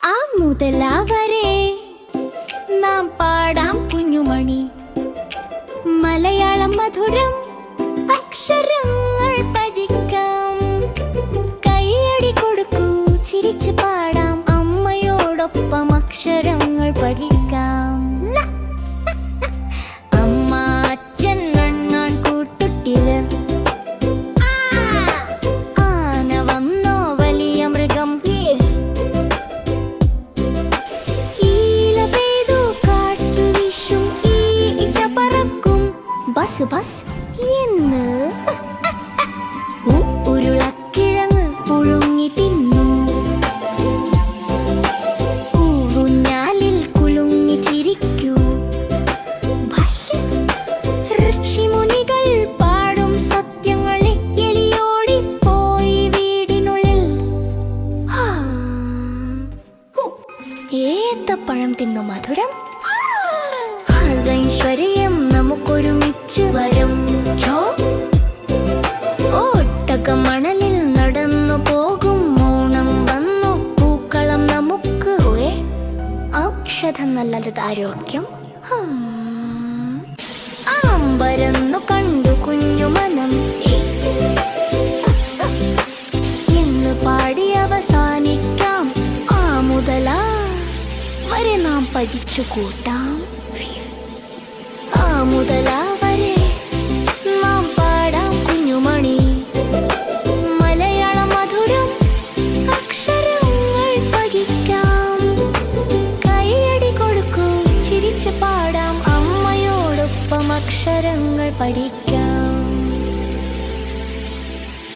ആ മുതലാ വരെ നാം പാടാം കുഞ്ഞുമണി. മലയാളം മധുരം അക്ഷരങ്ങൾ പതിക്കാം. കൈയടി കൊടുക്കൂ, ചിരിച്ചു പാടാം, അമ്മയോടൊപ്പം അക്ഷരങ്ങൾ പഠിക്കാം. അമ്മ അച്ഛൻ അണ്ണാൻ കൂട്ടുട്ടില്, ആന വന്നോ വലിയ മൃഗം, ഈല പെയ്തു കാട്ടുവിഷും ഈച്ച പറക്കും, ബസ് ബസ് എന്ന് ഉരുളക്കിഴങ്ങ് പുഴുങ്ങി തിന്നു, ഊഞ്ഞാലിൽ കുലുങ്ങി ചിരിക്കൂ. ഋഷിമുനികൾ പാടും സത്യങ്ങളെ എലിയോടി പോയി വീടിനുള്ളിൽ. ഏത്തപ്പഴം തിന്നു മധുരം, ഐശ്വര്യം നമുക്കൊരുമിച്ച് വരും. ഒട്ടകം മണലിൽ നടന്നു പോകും, ഓണം വന്നു പൂക്കളം നമുക്ക്. ഔഷധം നല്ലത് ആരോഗ്യം. അമ്പരന്നു കണ്ടു കുഞ്ഞു മനം എന്ന് പാടി അവസാനിക്കാം. ആ മുതലാ വരെ നാം പഠിച്ചു കൂട്ടാം. ആ മുതലാ വരെ നാം പാടാം കുഞ്ഞുമണി. മലയാളം മധുരം അക്ഷരങ്ങൾ പഠിക്കാം. കൈയടി കൊടുക്കൂ, ചിരിച്ചു പാടാം, അമ്മയോടൊപ്പം അക്ഷരങ്ങൾ പഠിക്കാം.